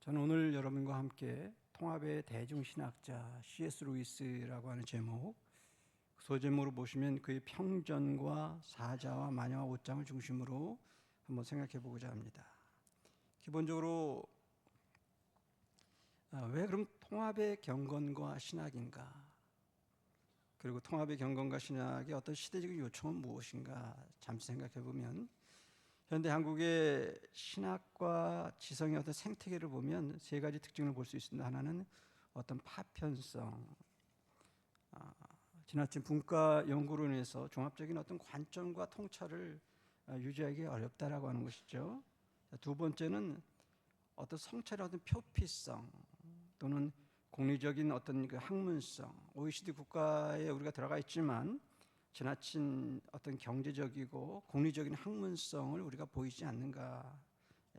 저는 오늘 여러분과 함께 통합의 대중신학자 C.S. 루이스라고 하는 제목, 소제목으로 보시면 그의 평전과 사자와 마녀와 옷장을 중심으로 한번 생각해 보고자 합니다. 기본적으로 왜 그럼 통합의 경건과 신학인가? 그리고 통합의 경건과 신학의 어떤 시대적인 요청은 무엇인가? 잠시 생각해 보면 현대 한국의 신학과 지성의 어떤 생태계를 보면 세 가지 특징을 볼 수 있습니다. 하나는 어떤 파편성, 지나친 분과 연구로 인해서 종합적인 어떤 관점과 통찰을 유지하기 어렵다라고 하는 것이죠. 두 번째는 어떤 성찰의 어떤 표피성 또는 공리적인 어떤 그 학문성. OECD 국가에 우리가 들어가 있지만 지나친 어떤 경제적이고 공리적인 학문성을 우리가 보이지 않는가.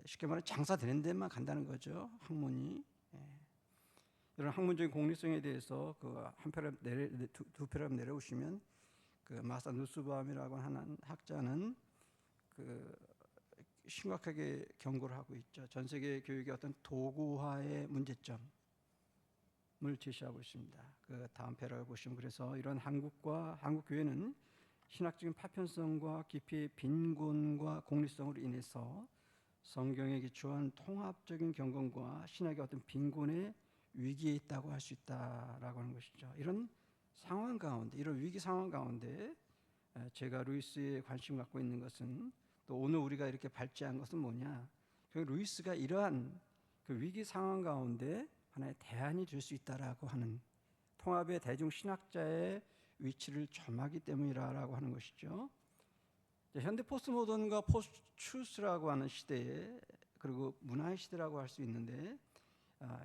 쉽게 말하면 장사되는 데만 간다는 거죠. 학문이. 이런 학문적인 공리성에 대해서 그 두 패럼 내려오시면 그 마사 누스밤이라고 하는 학자는 그 심각하게 경고를 하고 있죠. 전 세계 교육의 어떤 도구화의 문제점을 제시하고 있습니다. 그 다음 패러를 보시면 그래서 이런 한국 교회는 신학적인 파편성과 깊이의 빈곤과 공리성으로 인해서 성경에 기초한 통합적인 경건과 신학의 어떤 빈곤의 위기에 있다고 할 수 있다라고 하는 것이죠. 이런 상황 가운데, 이런 위기 상황 가운데 제가 루이스에 관심 갖고 있는 것은 또 오늘 우리가 이렇게 발제한 것은 뭐냐? 루이스가 이러한 그 위기 상황 가운데 하나의 대안이 될 수 있다라고 하는 통합의 대중 신학자의 위치를 점하기 때문이라고 하는 것이죠. 현대 포스트모던과 포스트트루스라고 하는 시대에 그리고 문화의 시대라고 할 수 있는데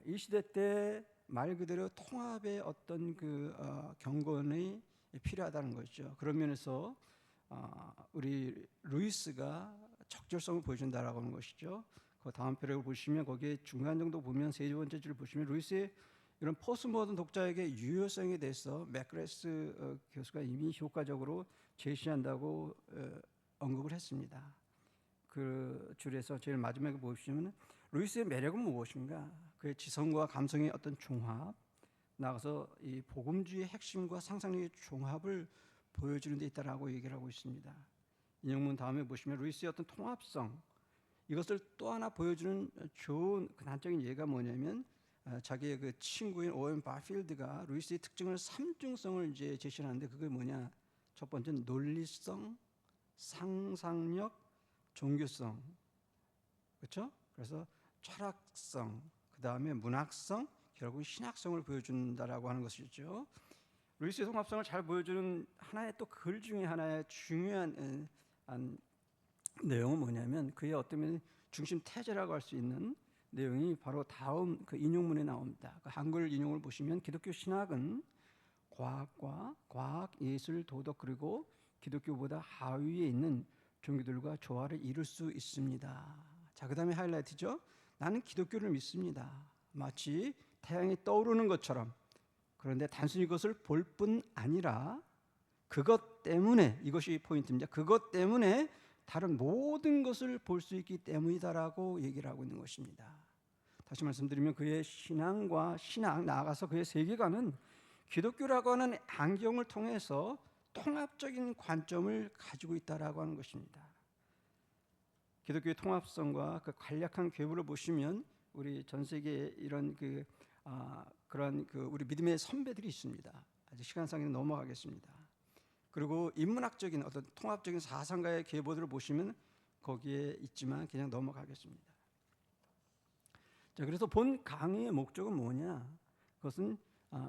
이 시대 때 말 그대로 통합의 어떤 그 경건이 필요하다는 것이죠. 그런 면에서 우리 루이스가 적절성을 보여준다라고 하는 것이죠. 그 다음 표를 보시면 거기에 중간 정도 보면 세 번째 줄 보시면 루이스의 이런 포스트모던 독자에게 유효성에 대해서 맥그레스 교수가 이미 효과적으로 제시한다고 언급을 했습니다. 그 줄에서 제일 마지막에 보시면 루이스의 매력은 무엇인가? 그의 지성과 감성의 어떤 종합, 나가서 이 복음주의의 핵심과 상상력의 종합을 보여주는 데 있다라고 얘기를 하고 있습니다. 인용문 다음에 보시면 루이스의 어떤 통합성, 이것을 또 하나 보여주는 좋은 단적인 예가 뭐냐면 자기의 그 친구인 오웬 바필드가 루이스의 특징을 삼중성을 이제 제시하는데 그게 뭐냐? 첫 번째는 논리성, 상상력, 종교성, 그렇죠? 그래서 철학성, 그 다음에 문학성, 결국 신학성을 보여준다라고 하는 것이죠. 루이스의 통합성을 잘 보여주는 하나의 또 글 중에 하나의 중요한 내용은 뭐냐면 그의 어떤 중심 태제라고 할 수 있는 내용이 바로 다음 그 인용문에 나옵니다. 그 한글 인용을 보시면 기독교 신학은 과학과 과학, 예술, 도덕 그리고 기독교보다 하위에 있는 종교들과 조화를 이룰 수 있습니다. 자, 그 다음에 하이라이트죠. 나는 기독교를 믿습니다. 마치 태양이 떠오르는 것처럼. 그런데 단순히 그것을 볼 뿐 아니라 그것 때문에, 이것이 포인트입니다. 그것 때문에 다른 모든 것을 볼 수 있기 때문이다라고 얘기를 하고 있는 것입니다. 다시 말씀드리면 그의 신앙과 신학, 나아가서 그의 세계관은 기독교라고 하는 안경을 통해서 통합적인 관점을 가지고 있다라고 하는 것입니다. 기독교의 통합성과 그 간략한 계보를 보시면 우리 전 세계에 이런 그런 우리 믿음의 선배들이 있습니다. 아직 시간상에는 넘어가겠습니다. 그리고 인문학적인 어떤 통합적인 사상가의 계보들을 보시면 거기에 있지만 그냥 넘어가겠습니다. 자, 그래서 본 강의의 목적은 뭐냐? 그것은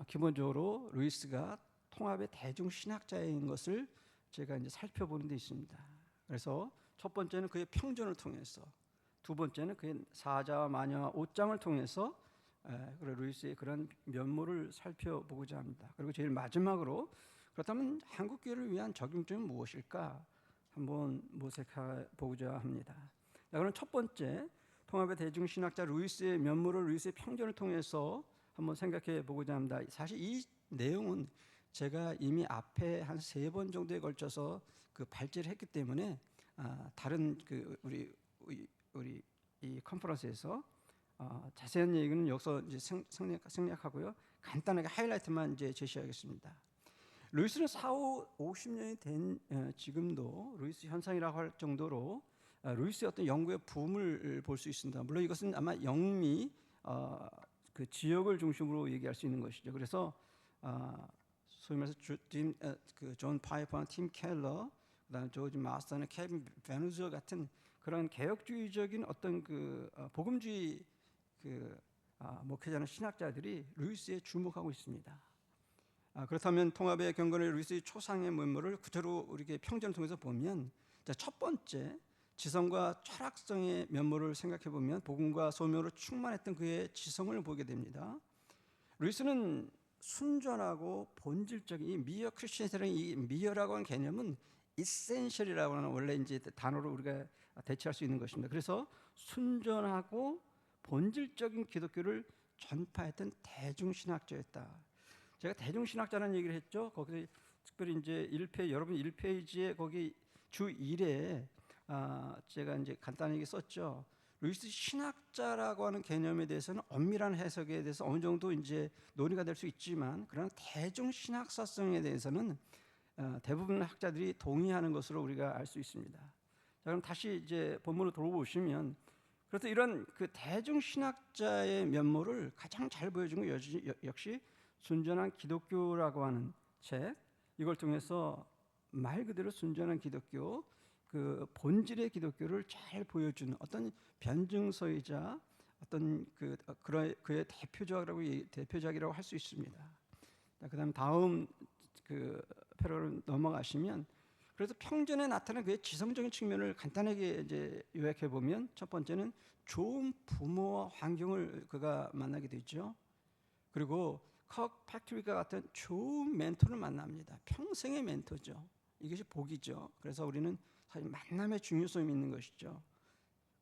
기본적으로 루이스가 통합의 대중 신학자인 것을 제가 이제 살펴보는 데 있습니다. 그래서 첫 번째는 그의 평전을 통해서, 두 번째는 그의 사자와 마녀와 옷장을 통해서 루이스의 그런 면모를 살펴보고자 합니다. 그리고 제일 마지막으로 그렇다면 한국 교회를 위한 적용점은 무엇일까? 한번 모색해 보고자 합니다. 그럼 첫 번째, 통합의 대중신학자 루이스의 면모를 루이스의 평전을 통해서 한번 생각해 보고자 합니다. 사실 이 내용은 제가 이미 앞에 한 3번 정도에 걸쳐서 그 발제를 했기 때문에 다른 우리 이 컨퍼런스에서 자세한 얘기는 여기서 이제 생략하고요. 간단하게 하이라이트만 이제 제시하겠습니다. 루이스는 50년이 된 지금도 루이스 현상이라고 할 정도로 루이스의 어떤 연구의 붐을 볼 수 있습니다. 물론 이것은 아마 영미 그 지역을 중심으로 얘기할 수 있는 것이죠. 그래서 소위 말해서 존 파이퍼나 팀 켈러, 그다음 조지 마스터나 케빈 베누저 같은 그런 개혁주의적인 어떤 그 복음주의 목회자나 신학자들이 루이스에 주목하고 있습니다. 그렇다면 통합의 경건의 루이스의 초상의 면모를 구체로 우리에게 평전을 통해서 보면, 첫 번째 지성과 철학성의 면모를 생각해 보면 복음과 소명으로 충만했던 그의 지성을 보게 됩니다. 루이스는 순전하고 본질적인 이 미어 크리스천이라는 이 미어라고 하는 개념은 이센셜이라고 하는 원래 이제 단어로 우리가 대체할 수 있는 것입니다. 그래서 순전하고 본질적인 기독교를 전파했던 대중신학자였다. 제가 대중신학자라는 얘기를 했죠. 거기 특별히 이제 1페이지, 여러분 1페이지에 거기 주 1에 제가 이제 간단하게 썼죠. 루이스 신학자라고 하는 개념에 대해서는 엄밀한 해석에 대해서 어느 정도 이제 논의가 될 수 있지만, 그러나 대중 신학사성에 대해서는 대부분 학자들이 동의하는 것으로 우리가 알 수 있습니다. 자, 그럼 다시 이제 본문으로 돌아보시면, 그래서 이런 그 대중 신학자의 면모를 가장 잘 보여준 건 역시 순전한 기독교라고 하는 책, 이걸 통해서 말 그대로 순전한 기독교, 그 본질의 기독교를 잘 보여주는 어떤 변증서이자 어떤 그의 대표작이라고 할 수 있습니다. 그다음 다음 그 패러를 넘어가시면, 그래서 평전에 나타난 그의 지성적인 측면을 간단하게 이제 요약해 보면, 첫 번째는 좋은 부모와 환경을 그가 만나게 되죠. 그리고 컥 패트릭과 같은 좋은 멘토를 만납니다. 평생의 멘토죠. 이것이 복이죠. 그래서 우리는 사실 만남의 중요성이 있는 것이죠.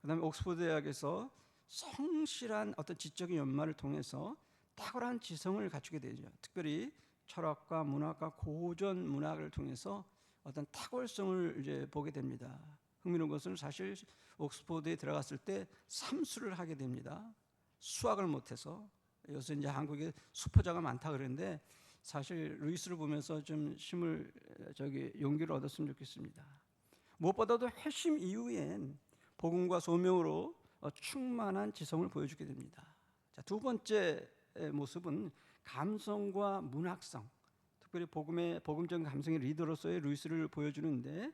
그다음에 옥스퍼드 대학에서 성실한 어떤 지적인 연마를 통해서 탁월한 지성을 갖추게 되죠. 특별히 철학과 문학과 고전 문학을 통해서 어떤 탁월성을 이제 보게 됩니다. 흥미로운 것은 사실 옥스퍼드에 들어갔을 때 삼수를 하게 됩니다. 수학을 못해서. 요새 이제 한국에 수포자가 많다 그러는데, 사실 루이스를 보면서 좀 용기를 얻었으면 좋겠습니다. 무엇보다도 회심 이후엔 복음과 소명으로 충만한 지성을 보여주게 됩니다. 자, 두 번째 모습은 감성과 문학성, 특별히 복음적인 감성의 리더로서의 루이스를 보여주는데,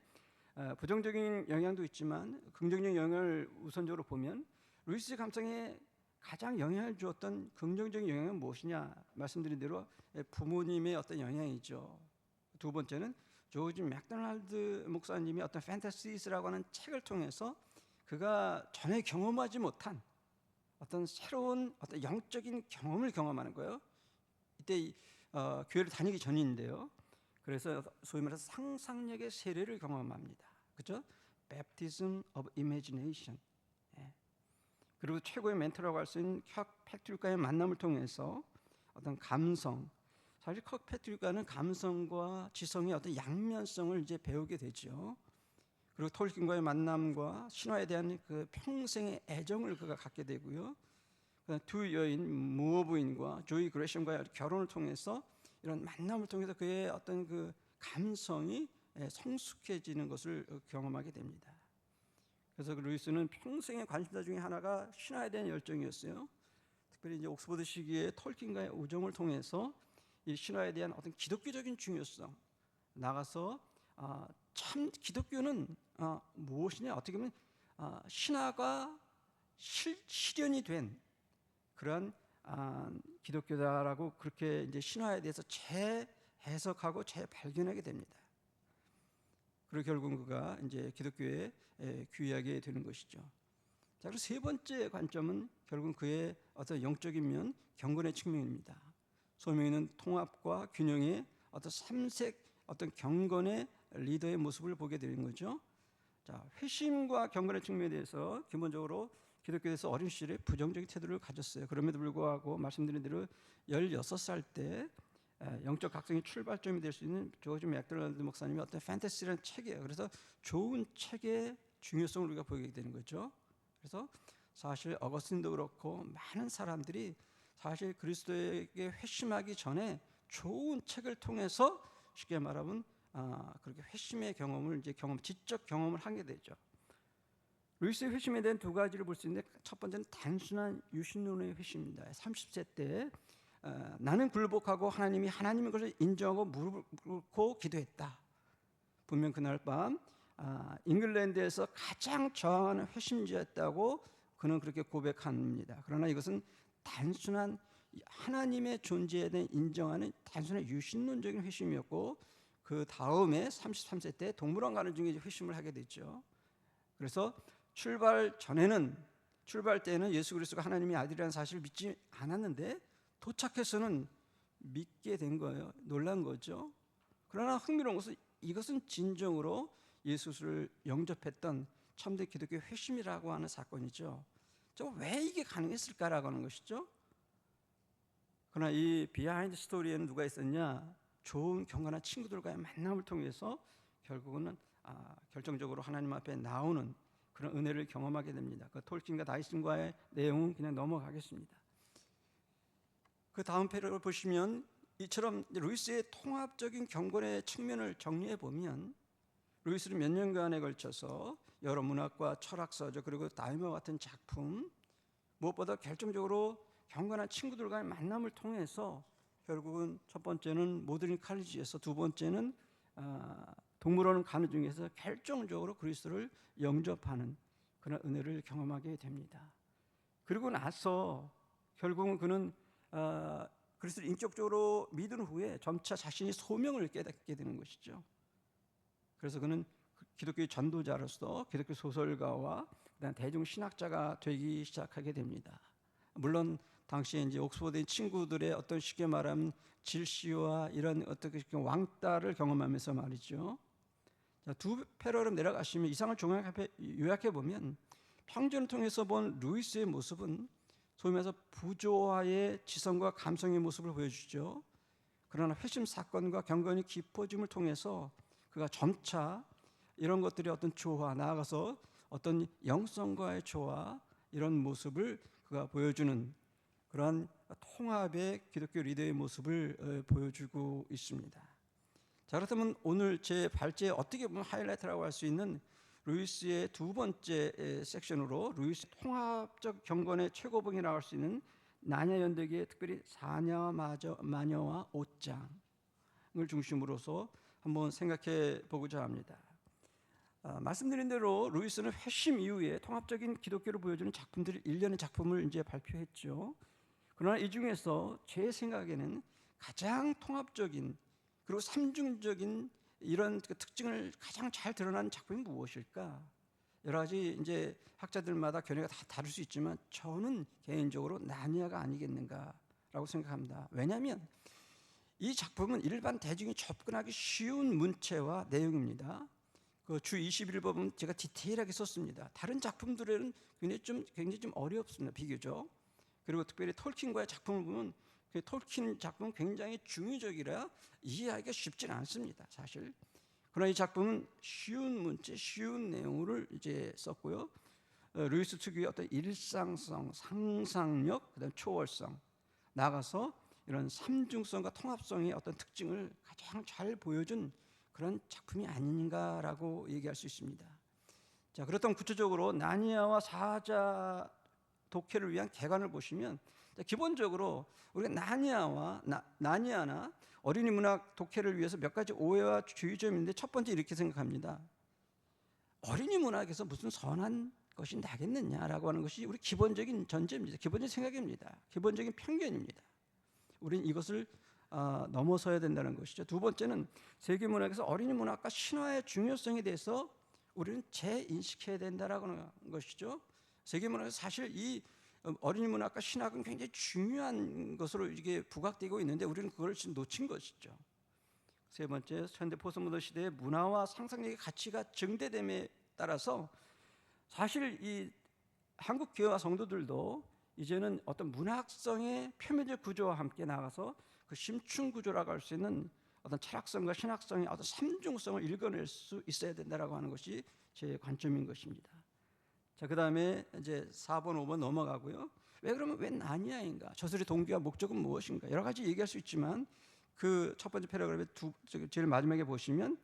부정적인 영향도 있지만 긍정적인 영향을 우선적으로 보면 루이스의 감성에 가장 영향을 주었던 긍정적인 영향은 무엇이냐? 말씀드린 대로 부모님의 어떤 영향이죠. 두 번째는 조지 맥도날드 목사님이 어떤 판타시스라고 하는 책을 통해서 그가 전에 경험하지 못한 어떤 새로운 어떤 영적인 경험을 경험하는 거예요. 이때 교회를 다니기 전인데요. 그래서 소위 말해서 상상력의 세례를 경험합니다. 그렇죠? Baptism of Imagination. 그리고 최고의 멘토라고 할 수 있는 컥 패트릭과의 만남을 통해서 어떤 감성, 사실 컥 패트릭과는 감성과 지성의 어떤 양면성을 이제 배우게 되죠. 그리고 톨킨과의 만남과 신화에 대한 그 평생의 애정을 그가 갖게 되고요. 두 여인 무어 부인과 조이 그레셴과의 결혼을 통해서, 이런 만남을 통해서 그의 어떤 그 감성이 성숙해지는 것을 경험하게 됩니다. 그래서 루이스는 평생의 관심사 중에 하나가 신화에 대한 열정이었어요. 특별히 이제 옥스퍼드 시기에 톨킨과의 우정을 통해서 이 신화에 대한 어떤 기독교적인 중요성, 나가서 참 기독교는 무엇이냐, 어떻게 보면 신화가 실현이 된 그런 기독교다라고 그렇게 이제 신화에 대해서 재해석하고 재발견하게 됩니다. 그리고 결국 그가 이제 기독교에 귀하게 되는 것이죠. 자, 그리고 세 번째 관점은 결국 그의 어떤 영적인 면, 경건의 측면입니다. 소명이는 통합과 균형의 어떤 삼색 어떤 경건의 리더의 모습을 보게 되는 거죠. 자, 회심과 경건의 측면에 대해서 기본적으로 기독교에서 어린 시절에 부정적인 태도를 가졌어요. 그럼에도 불구하고 말씀드린 대로 16살 때 영적 각성의 출발점이 될 수 있는 조지 맥도날드 목사님의 어떤 판타시라는 책이에요. 그래서 좋은 책의 중요성을 우리가 보게 되는 거죠. 그래서 사실 어거스틴도 그렇고 많은 사람들이 사실 그리스도에게 회심하기 전에 좋은 책을 통해서 쉽게 말하면 그렇게 회심의 경험을 지적 경험을 하게 되죠. 루이스의 회심에 대한 두 가지를 볼 수 있는데, 첫 번째는 단순한 유신론의 회심입니다. 30세 때 나는 굴복하고 하나님이 하나님인 것을 인정하고 무릎을 꿇고 기도했다. 분명 그날 밤 잉글랜드에서 가장 저항하는 회심자였다고 그는 그렇게 고백합니다. 그러나 이것은 단순한 하나님의 존재에 대해 인정하는 단순한 유신론적인 회심이었고, 그 다음에 33세 때 동물원 가는 중에 회심을 하게 됐죠. 그래서 출발 때에는 예수 그리스도가 하나님의 아들이라는 사실을 믿지 않았는데 도착해서는 믿게 된 거예요. 놀란 거죠. 그러나 흥미로운 것은 이것은 진정으로 예수를 영접했던 참된 기독교 회심이라고 하는 사건이죠. 왜 이게 가능했을까라고 하는 것이죠. 그러나 이 비하인드 스토리에는 누가 있었냐? 좋은 경건한 친구들과의 만남을 통해서 결국은 결정적으로 하나님 앞에 나오는 그런 은혜를 경험하게 됩니다. 그 톨킨과 다이슨과의 내용은 그냥 넘어가겠습니다. 그 다음 패러를 보시면 이처럼 루이스의 통합적인 경건의 측면을 정리해 보면, 루이스는 몇 년간에 걸쳐서 여러 문학과 철학서적 그리고 다이머 같은 작품, 무엇보다 결정적으로 경건한 친구들과의 만남을 통해서 결국은 첫 번째는 모더닝 칼리지에서, 두 번째는 동물원 가는 중에서 결정적으로 그리스도를 영접하는 그런 은혜를 경험하게 됩니다. 그리고 나서 결국은 그는 그리스도를 인격적으로 믿은 후에 점차 자신이 소명을 깨닫게 되는 것이죠. 그래서 그는 기독교의 전도자로서 기독교 소설가와 그다음 대중 신학자가 되기 시작하게 됩니다. 물론 당시에 이제 옥스퍼드의 친구들의 어떤 쉽게 말하면 질시와 이런 어떻게 왕따를 경험하면서 말이죠. 자, 두 패러로 내려가시면 이상을 요약해 보면, 평전을 통해서 본 루이스의 모습은 소위 말해서 부조화의 지성과 감성의 모습을 보여주죠. 그러나 회심 사건과 경건이 깊어짐을 통해서 그가 점차 이런 것들이 어떤 조화, 나아가서 어떤 영성과의 조화, 이런 모습을 그가 보여주는 그러한 통합의 기독교 리더의 모습을 보여주고 있습니다. 자, 그렇다면 오늘 제 발제에 어떻게 보면 하이라이트라고 할 수 있는 루이스의 두 번째 섹션으로 루이스 통합적 경건의 최고봉이라고 할 수 있는 나냐 연대기의 특별히 사냐 마녀와 옷장을 중심으로서 한번 생각해 보고자 합니다. 말씀드린 대로 루이스는 회심 이후에 통합적인 기독교를 보여주는 작품들을 1년의 작품을 이제 발표했죠. 그러나 이 중에서 제 생각에는 가장 통합적인 그리고 삼중적인 이런 특징을 가장 잘 드러난 작품이 무엇일까? 여러 가지 이제 학자들마다 견해가 다 다를 수 있지만 저는 개인적으로 나니아가 아니겠는가라고 생각합니다. 왜냐하면 이 작품은 일반 대중이 접근하기 쉬운 문체와 내용입니다. 그 주 21법은 제가 디테일하게 썼습니다. 다른 작품들은 굉장히 좀 어렵습니다. 비교적. 그리고 특별히 톨킨과의 작품을 보면 그 톨킨 작품은 굉장히 중의적이라 이해하기가 쉽지는 않습니다. 사실. 그러나 이 작품은 쉬운 문체, 쉬운 내용을 이제 썼고요. 루이스 특유의 어떤 일상성, 상상력, 그다음 초월성, 나아가서 이런 삼중성과 통합성의 어떤 특징을 가장 잘 보여준 그런 작품이 아닌가라고 얘기할 수 있습니다. 자, 그렇다면 구체적으로 나니아와 사자 독해를 위한 개관을 보시면, 기본적으로 우리가 나니아나 어린이 문학 독해를 위해서 몇 가지 오해와 주의점이 있는데, 첫 번째 이렇게 생각합니다. 어린이 문학에서 무슨 선한 것이 나겠느냐라고 하는 것이 우리 기본적인 전제입니다. 기본적인 생각입니다. 기본적인 편견입니다. 우리는 이것을 넘어서야 된다는 것이죠. 두 번째는 세계 문학에서 어린이 문학과 신화의 중요성에 대해서 우리는 재인식해야 된다라고 하는 것이죠. 세계 문학에서 사실 이 어린이 문학과 신학은 굉장히 중요한 것으로 이게 부각되고 있는데 우리는 그걸 지금 놓친 것이죠. 세 번째, 현대 포스트모던 시대의 문화와 상상력의 가치가 증대됨에 따라서 사실 이 한국 교회와 성도들도 이제는 어떤 문학성의 표면적 구조와 함께 나가서 그 심층 구조라고 할 수 있는 어떤 철학성과 신학성의 어떤 삼중성을 읽어낼 수 있어야 된다라고 하는 것이 제 관점인 것입니다. 자, 그다음에 이제 4번, 5번 넘어가고요. 왜 그러면 왜 나니아인가? 저술의 동기와 목적은 무엇인가? 여러 가지 얘기할 수 있지만 그 첫 번째 패러그래프의 제일 마지막에 보시면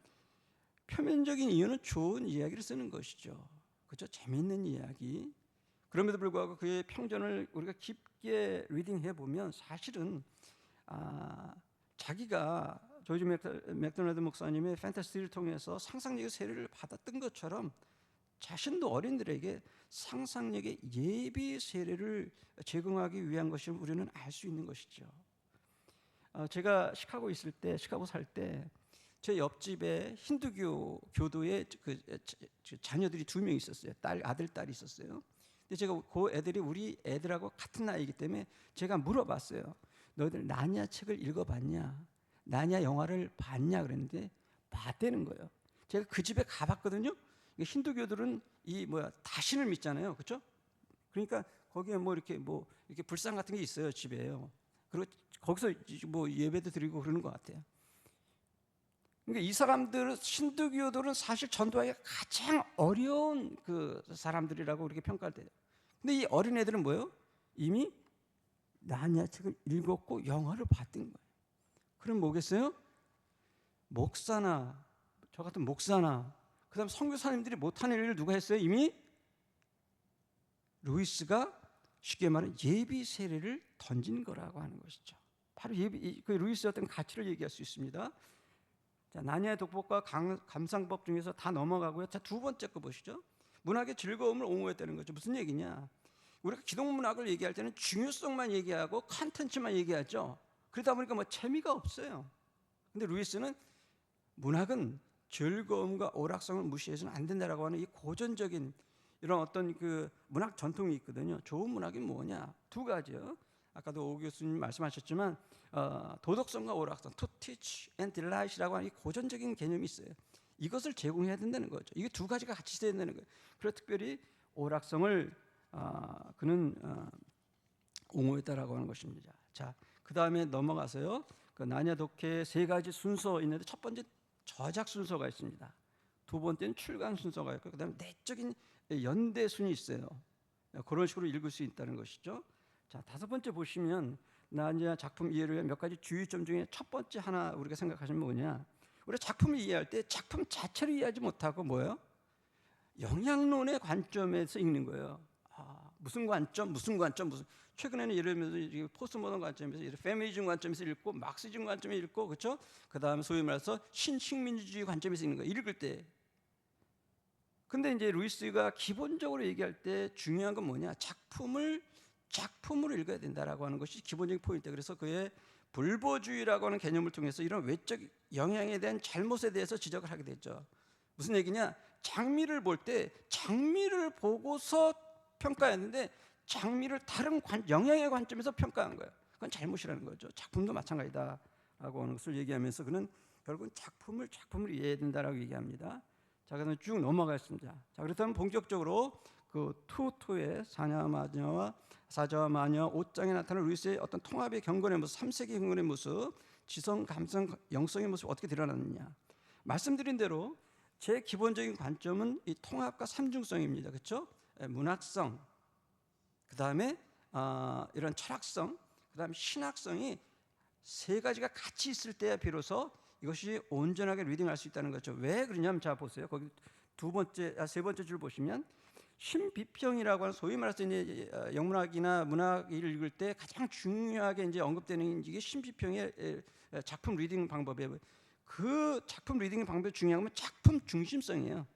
표면적인 이유는 좋은 이야기를 쓰는 것이죠. 그렇죠? 재미있는 이야기. 그럼에도 불구하고 그의 평전을 우리가 깊게 리딩해 보면 사실은 자기가 조지 맥도날드 목사님의 판타스티를 통해서 상상력의 세례를 받았던 것처럼 자신도 어린들에게 상상력의 예비 세례를 제공하기 위한 것을 우리는 알 수 있는 것이죠. 제가 시카고 살 때 제 옆집에 힌두교 교도의 그 자녀들이 2명 있었어요. 아들, 딸이 있었어요. 근데 제가 그 애들이 우리 애들하고 같은 나이이기 때문에 제가 물어봤어요. 너희들 나니아 책을 읽어봤냐? 나니아 영화를 봤냐? 그랬는데 봤다는 거예요. 제가 그 집에 가봤거든요. 힌두교들은 다신을 믿잖아요, 그렇죠? 그러니까 거기에 이렇게 불상 같은 게 있어요, 집에요. 그리고 거기서 예배도 드리고 그러는 것 같아요. 그러니까 이 사람들은 힌두교들은 사실 전도하기가 가장 어려운 그 사람들이라고 그렇게 평가를 돼요. 근데 이 어린 애들은 뭐예요? 이미 나니아 책을 읽었고 영화를 봤던 거예요. 그럼 뭐겠어요? 목사나 저 같은 목사나 그다음 선교사님들이 못하는 일을 누가 했어요? 이미 루이스가 쉽게 말하면 예비 세례를 던진 거라고 하는 것이죠. 바로 그 루이스의 어떤 가치를 얘기할 수 있습니다. 자, 나니아의 독법과 감상법 중에서 다 넘어가고요. 자, 두 번째 거 보시죠. 문학의 즐거움을 옹호했다는 거죠. 무슨 얘기냐? 우리가 기독문학을 얘기할 때는 중요성만 얘기하고 컨텐츠만 얘기하죠. 그러다 보니까 재미가 없어요. 근데 루이스는 문학은 즐거움과 오락성을 무시해서는 안 된다라고 하는 이 고전적인 이런 어떤 그 문학 전통이 있거든요. 좋은 문학이 뭐냐? 두 가지요. 아까도 오 교수님 말씀하셨지만 도덕성과 오락성, to teach and delight이라고 하는 이 고전적인 개념이 있어요. 이것을 제공해야 된다는 거죠. 이게 두 가지가 같이 있어야 된다는 거예요. 그래서 특별히 오락성을 그는 옹호했다라고 하는 것입니다. 자, 그 다음에 넘어가서요. 그 나니아 독해의 3가지 순서 있는데 첫 번째 저작 순서가 있습니다. 두 번째는 출간 순서가 있고 그다음에 내적인 연대 순이 있어요. 그런 식으로 읽을 수 있다는 것이죠. 자, 5번째 보시면 나니아 작품 이해를 위한 몇 가지 주의점 중에 첫 번째 하나 우리가 생각하시면 뭐냐? 우리가 작품을 이해할 때 작품 자체를 이해하지 못하고 뭐예요? 영향론의 관점에서 읽는 거예요. 무슨 관점. 최근에는 예를 들면 포스트모던 관점에서 페미니즘 관점에서 읽고 막시즘 관점에서 읽고 그렇죠? 그다음에 소위 말해서 신식민주주의 관점에서 읽는 거예요. 읽을 때. 근데 이제 루이스가 기본적으로 얘기할 때 중요한 건 뭐냐? 작품으로 읽어야 된다라고 하는 것이 기본적인 포인트. 그래서 그의 불보주의라고 하는 개념을 통해서 이런 외적 영향에 대한 잘못에 대해서 지적을 하게 됐죠. 무슨 얘기냐? 장미를 볼 때 장미를 보고서 평가했는데 장미를 다른 영향의 관점에서 평가한 거예요. 그건 잘못이라는 거죠. 작품도 마찬가지다라고 하는 것을 얘기하면서 그는 결국은 작품을 이해해야 된다라고 얘기합니다. 자, 그다음에 쭉 넘어가겠습니다. 자, 그렇다면 본격적으로 그 투토의 사자와 마녀 5장에 나타나는 루이스의 어떤 통합의 경건의 모습, 3세기 경건의 모습, 지성, 감성, 영성의 모습 어떻게 드러났느냐? 말씀드린 대로 제 기본적인 관점은 이 통합과 삼중성입니다. 그렇죠? 문학성, 그 다음에 이런 철학성, 그 다음에 신학성이 3가지가 같이 있을 때야 비로소 이것이 온전하게 리딩할 수 있다는 거죠. 왜 그러냐면 자 보세요. 거기 세 번째 줄 보시면 신비평이라고 하는 소위 말해서 이제 영문학이나 문학을 읽을 때 가장 중요하게 이제 언급되는 이게 신비평의 작품 리딩 방법이에요. 그 작품 리딩 방법이 중요한 건 작품 중심성이에요.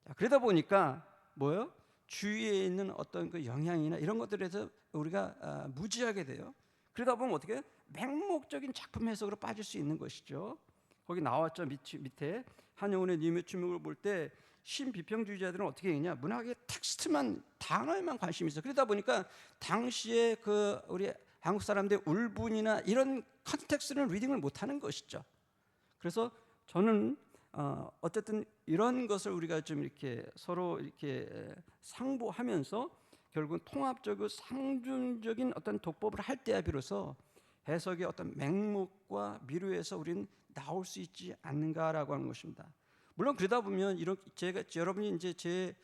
자, 그러다 보니까 뭐요? 주위에 있는 어떤 그 영향이나 이런 것들에서 우리가 무지하게 돼요. 그러다 보면 어떻게 맹목적인 작품 해석으로 빠질 수 있는 것이죠. 거기 나왔죠. 밑에 한영훈의 님의 추명을 볼 때 신비평주의자들은 어떻게 했냐? 문학의 텍스트만 단어에만 관심이 있어. 그러다 보니까 당시에 그 우리 한국 사람들의 울분이나 이런 컨텍스트는 리딩을 못하는 것이죠. 그래서 저는 어쨌든 이런 것을 우리가 좀 이렇게 서로 이렇게 상보하면서 결국은 통합적이고 상준적인 어떤 독법을 할 때야 비로소 해석의 어떤 맹목과 미루에서 우리는 나올 수 있지 않는가라고 하는 것입니다. 물론 그러다 보면 여러분이 이제 제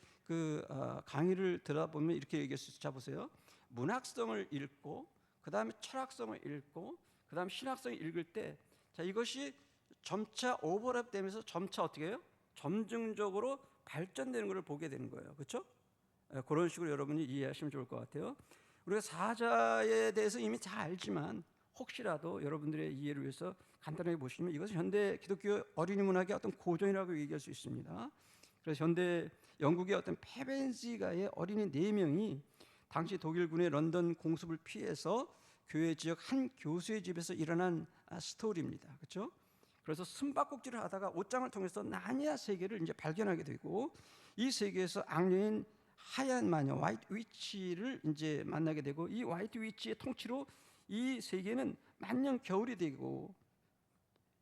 강의를 들어보면 이렇게 얘기할 수 있어요. 자 보세요. 문학성을 읽고 그 다음에 철학성을 읽고 그 다음에 신학성을 읽을 때 자 이것이 점차 오버랩되면서 점차 어떻게 해요? 점증적으로 발전되는 것을 보게 되는 거예요. 그렇죠? 그런 식으로 여러분이 이해하시면 좋을 것 같아요. 우리가 사자에 대해서 이미 잘 알지만 혹시라도 여러분들의 이해를 위해서 간단하게 보시면 이것은 현대 기독교 어린이 문학의 어떤 고전이라고 얘기할 수 있습니다. 그래서 현대 영국의 어떤 페벤시가의 어린이 4명이 당시 독일군의 런던 공습을 피해서 교회 지역 한 교수의 집에서 일어난 스토리입니다. 그렇죠? 그래서 숨바꼭질을 하다가 옷장을 통해서 나니아 세계를 이제 발견하게 되고 이 세계에서 악령인 하얀 마녀 화이트 위치를 이제 만나게 되고 이 화이트 위치의 통치로 이 세계는 만년 겨울이 되고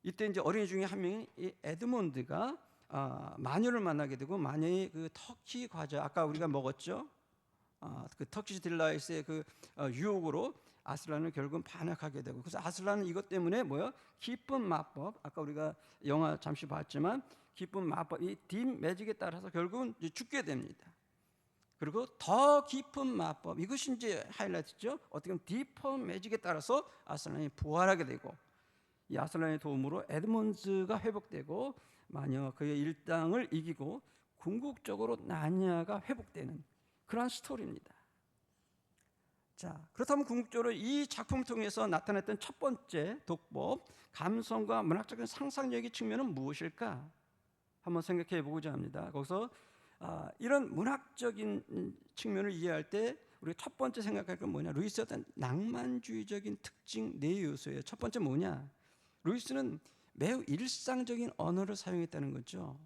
이때 이제 어린이 중에 한 명이 이 에드몬드가 마녀를 만나게 되고 마녀의 그 터키 과자 아까 우리가 먹었죠. 그 터키시 딜라이트의 그 유혹으로 아슬란을 결국은 반역하게 되고 그래서 아슬란은 이것 때문에 뭐야? 기쁜 마법 아까 우리가 영화 잠시 봤지만 기쁜 마법 이 딥 매직에 따라서 결국은 죽게 됩니다. 그리고 더 깊은 마법 이것이 이제 하이라이트죠. 어떻게 보면 디퍼 매직에 따라서 아슬란이 부활하게 되고 이 아슬란의 도움으로 에드몬드가 회복되고 마녀 그의 일당을 이기고 궁극적으로 나니아가 회복되는 그런 스토리입니다. 자, 그렇다면 궁극적으로 이 작품을 통해서 나타냈던 첫 번째 독법, 감성과 문학적인 상상력의 측면은 무엇일까? 한번 생각해 보고자 합니다. 거기서 이런 문학적인 측면을 이해할 때 우리가 첫 번째 생각할 건 뭐냐? 루이스의 어떤 낭만주의적인 특징 네 요소예요. 첫 번째 뭐냐? 루이스는 매우 일상적인 언어를 사용했다는 거죠.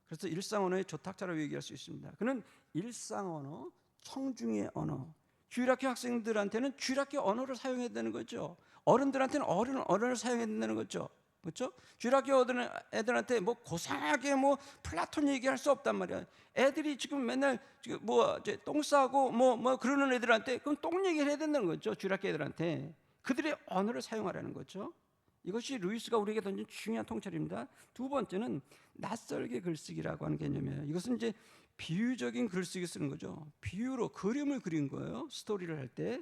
그래서 일상 언어의 조탁자라고 얘기할 수 있습니다. 그는 일상 언어, 청중의 언어, 주일학교 학생들한테는 주일학교 언어를 사용해야 되는 거죠. 어른들한테는 어른 언어를 사용해야 된다는 거죠. 그렇죠? 주일학교 애들한테 뭐 고상하게 뭐 플라톤 얘기할 수 없단 말이야. 애들이 지금 맨날 뭐 이제 똥 싸고 뭐 그러는 애들한테 그럼 똥 얘기를 해야 된다는 거죠. 주일학교 애들한테 그들의 언어를 사용하라는 거죠. 이것이 루이스가 우리에게 던진 중요한 통찰입니다. 두 번째는 낯설게 글쓰기라고 하는 개념이에요. 이것은 이제 비유적인 글쓰기 쓰는 거죠. 비유로 그림을 그린 거예요. 스토리를 할 때.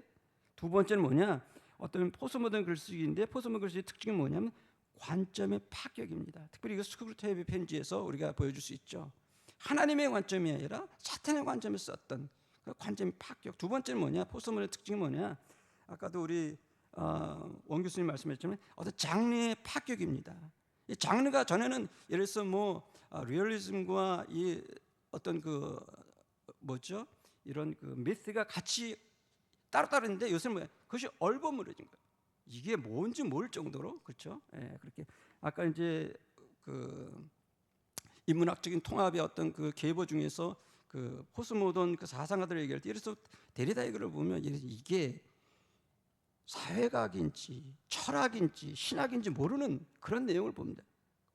두 번째는 뭐냐? 어떤 포스모던 글쓰기인데 포스모던 글쓰기의 특징이 뭐냐면 관점의 파격입니다. 특별히 이거 스크루테이프 편지에서 우리가 보여줄 수 있죠. 하나님의 관점이 아니라 사탄의 관점에서 썼던 그 관점의 파격. 두 번째는 뭐냐? 포스모던의 특징이 뭐냐? 아까도 우리 원 교수님 말씀하셨지만 어떤 장르의 파격입니다. 이 장르가 전에는 예를 들어서 뭐 리얼리즘과 이 어떤 그 뭐죠? 이런 그 미스가 같이 따로따로 있는데 요새는 뭐야? 그것이 얼버무려진 거예요. 이게 뭔지 모를 정도로 그렇죠? 예, 그렇게 아까 이제 그 인문학적인 통합의 어떤 그 계보 중에서 그 포스모던 그 사상가들을 얘기할 때 예를 들어서 데리다 이거를 보면 이게 사회학인지 철학인지 신학인지 모르는 그런 내용을 봅니다.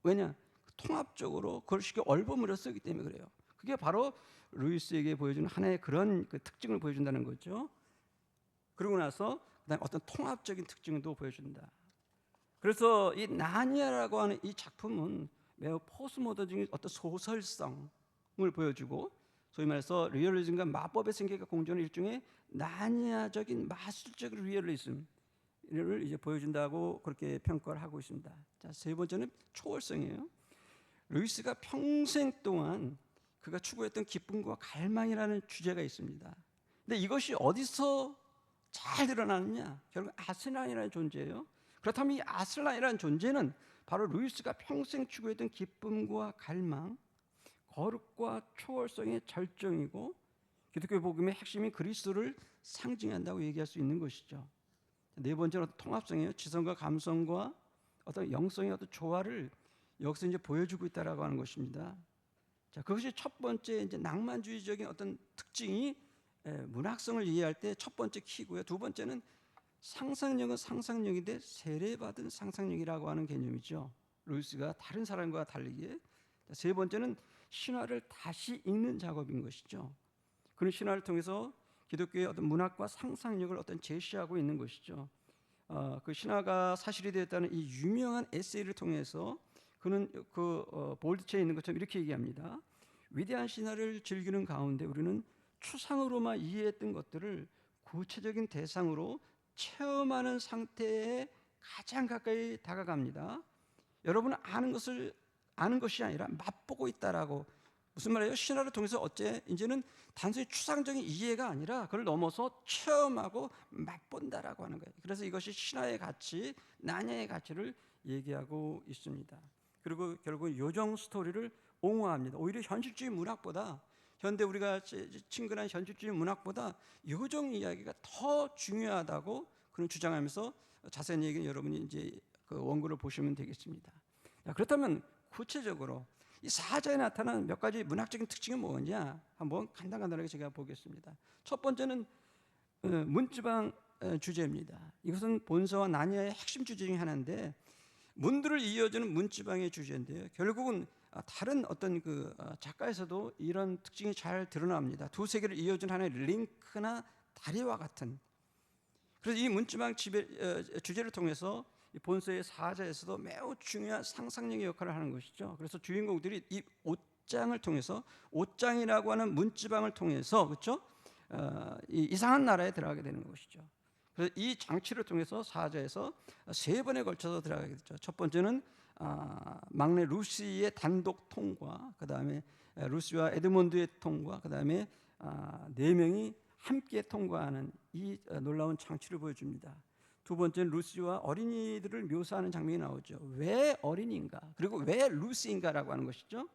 왜냐? 통합적으로 그걸 쉽게 얼버무려 쓰기 때문에 그래요. 그게 바로 루이스에게 보여주는 하나의 그런 그 특징을 보여준다는 거죠. 그러고 나서 그다음에 어떤 통합적인 특징도 보여준다. 그래서 이 나니아라고 하는 이 작품은 매우 포스모던적인 어떤 소설성을 보여주고 소위 말해서 리얼리즘과 마법의 세계가 공존하는 일종의 나니아적인 마술적인 리얼리즘을 이제 보여준다고 그렇게 평가를 하고 있습니다. 자, 세 번째는 초월성이에요. 루이스가 평생 동안 그가 추구했던 기쁨과 갈망이라는 주제가 있습니다. 근데 이것이 어디서 잘 드러나느냐? 결국 아슬란이라는 존재예요. 그렇다면 이 아슬란이라는 존재는 바로 루이스가 평생 추구했던 기쁨과 갈망, 거룩과 초월성의 절정이고 기독교 복음의 핵심인 그리스도를 상징한다고 얘기할 수 있는 것이죠. 네 번째는 통합성이에요. 지성과 감성과 어떤 영성의 어떤 조화를 여기서 이제 보여주고 있다라고 하는 것입니다. 자, 그것이 첫 번째 이제 낭만주의적인 어떤 특징이 문학성을 이해할 때 첫 번째 키고요. 두 번째는 상상력은 상상력인데 세례받은 상상력이라고 하는 개념이죠. 루이스가 다른 사람과 다르게. 세 번째는 신화를 다시 읽는 작업인 것이죠. 그런 신화를 통해서 기독교의 어떤 문학과 상상력을 어떤 제시하고 있는 것이죠. 그 신화가 사실이 되었다는 이 유명한 에세이를 통해서 그는 볼드체에 있는 것처럼 이렇게 얘기합니다. 위대한 신화를 즐기는 가운데 우리는 추상으로만 이해했던 것들을 구체적인 대상으로 체험하는 상태에 가장 가까이 다가갑니다. 여러분은 아는 것이 아니라 맛보고 있다라고. 무슨 말이에요? 신화를 통해서 이제는 단순히 추상적인 이해가 아니라 그걸 넘어서 체험하고 맛본다라고 하는 거예요. 그래서 이것이 신화의 가치, 난야의 가치를 얘기하고 있습니다. 그리고 결국 요정 스토리를 옹호합니다. 오히려 현실주의 문학보다, 현대 우리가 친근한 현실주의 문학보다 요정 이야기가 더 중요하다고 그런 주장하면서 자세한 얘기는 여러분이 이제 그 원고를 보시면 되겠습니다. 자, 그렇다면 구체적으로 이 사자에 나타나는 몇 가지 문학적인 특징이 뭐냐 한번 간단하게 제가 보겠습니다. 첫 번째는 문지방 주제입니다. 이것은 본서와 나니아의 핵심 주제 중에 하나인데, 문들을 이어주는 문지방의 주제인데요. 결국은 다른 어떤 작가에서도 이런 특징이 잘 드러납니다. 두 세계를 이어준 하나의 링크나 다리와 같은. 그래서 이 문지방 주제를 통해서 본서의 사자에서도 매우 중요한 상상력의 역할을 하는 것이죠. 그래서 주인공들이 이 옷장을 통해서, 옷장이라고 하는 문지방을 통해서, 그렇죠? 이 이상한 나라에 들어가게 되는 것이죠. 그래서 이 장치를 통해서 사자에서 세 번에 걸쳐서 들어가게 됐죠. 첫 번째는 막내 루시의 단독 통과, 그 다음에 루시와 에드몬드의 통과, 그 다음에 네 명이 함께 통과하는 이 놀라운 장치를 보여줍니다. 두 번째는 루시와 어린이들을 묘사하는 장면이 나오죠. 왜 어린이인가? 그리고 왜 루시인가라고 하는 것이죠.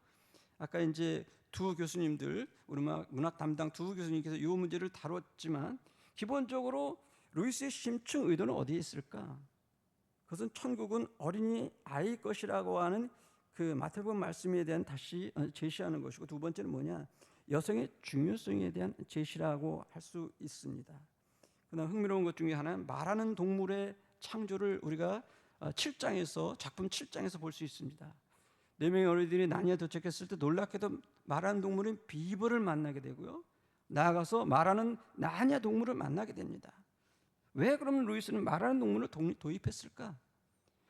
아까 이제 두 교수님들, 우리 문학 담당 두 교수님께서 이 문제를 다뤘지만, 기본적으로 루이스의 심층 의도는 어디에 있을까? 그것은 천국은 어린이 아이일 것이라고 하는 그 마태복음 말씀에 대한 다시 제시하는 것이고, 두 번째는 뭐냐? 여성의 중요성에 대한 제시라고 할 수 있습니다. 그다음 흥미로운 것 중에 하나는 말하는 동물의 창조를 우리가 7장에서, 작품 7장에서 볼 수 있습니다. 네 명의 어린이들이 나니아에 도착했을 때 놀랍게도 말하는 동물인 비버를 만나게 되고요, 나아가서 말하는 나니아 동물을 만나게 됩니다. 왜 그러면 루이스는 말하는 동물을 도입했을까?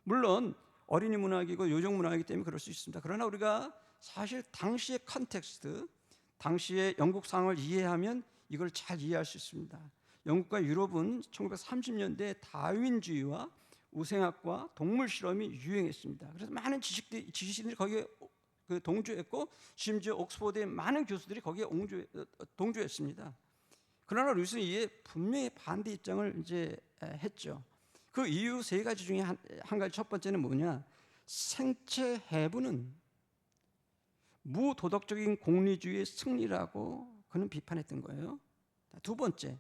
물론 어린이 문학이고 요정 문학이기 때문에 그럴 수 있습니다. 그러나 우리가 사실 당시의 컨텍스트, 당시의 영국 상황을 이해하면 이걸 잘 이해할 수 있습니다. 영국과 유럽은 1930년대 다윈주의와 우생학과 동물 실험이 유행했습니다. 그래서 많은 지식인들이 거기에 동조했고, 심지어 옥스퍼드의 많은 교수들이 거기에 동조했습니다. 그러나 루이스는 이에 분명히 반대 입장을 이제 했죠. 그 이유 세 가지 중에 한 가지, 첫 번째는 뭐냐? 생체 해부는 무도덕적인 공리주의의 승리라고 그는 비판했던 거예요. 두 번째,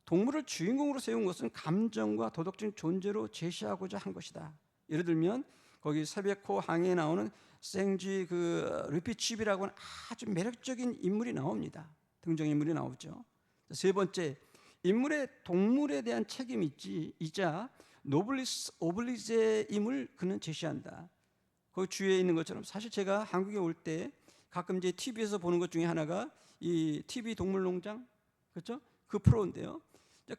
동물을 주인공으로 세운 것은 감정과 도덕적인 존재로 제시하고자 한 것이다. 예를 들면 거기 세베코 항해에 나오는 생쥐 르피칩이라고 하는 아주 매력적인 인물이 나옵니다. 등장인물이 나오죠. 세 번째, 인물의 동물에 대한 책임이자 노블리스 오블리제임을 그는 제시한다. 거기 주위에 있는 것처럼, 사실 제가 한국에 올 때 가끔 이제 TV에서 보는 것 중에 하나가 이 TV 동물농장, 그렇죠? 그 프로인데요.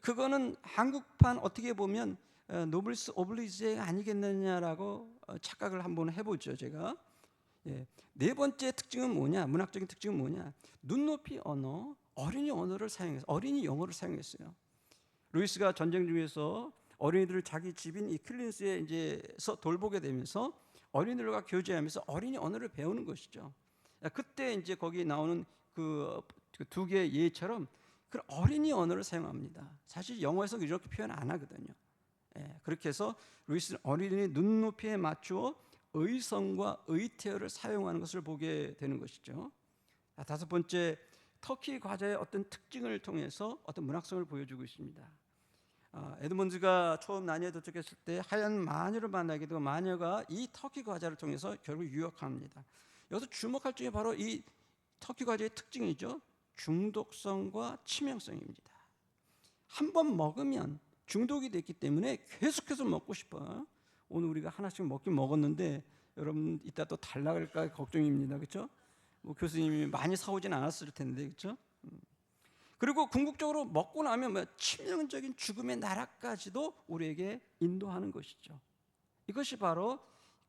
그거는 한국판 어떻게 보면 노블리스 오블리제 아니겠느냐라고 착각을 한번 해보죠, 제가. 네 번째 특징은 뭐냐? 문학적인 특징은 뭐냐? 눈높이 언어, 어린이 언어를 사용해서, 어린이 영어를 사용했어요. 루이스가 전쟁 중에서 어린이들을 자기 집인 이 퀼린스에 이제서 돌보게 되면서 어린이들과 교제하면서 어린이 언어를 배우는 것이죠. 그때 이제 거기 나오는 그 두 개의 예처럼 그 어린이 언어를 사용합니다. 사실 영어에서 이렇게 표현 안 하거든요. 그렇게 해서 루이스는 어린이 눈높이에 맞추어 의성과 의태어를 사용하는 것을 보게 되는 것이죠. 다섯 번째, 터키 과자의 어떤 특징을 통해서 어떤 문학성을 보여주고 있습니다. 에드먼드가 처음 나니아에 도착했을 때 하얀 마녀를 만나게 되고, 마녀가 이 터키 과자를 통해서 결국 유혹합니다. 여기서 주목할 점이 바로 이 터키 과자의 특징이죠. 중독성과 치명성입니다. 한 번 먹으면 중독이 됐기 때문에 계속해서 먹고 싶어요. 오늘 우리가 하나씩 먹긴 먹었는데 여러분 이따 또 달라갈까 걱정입니다. 그렇죠? 뭐 교수님이 많이 사오진 않았을 텐데, 그렇죠? 그리고 궁극적으로 먹고 나면 치명적인 죽음의 나라까지도 우리에게 인도하는 것이죠. 이것이 바로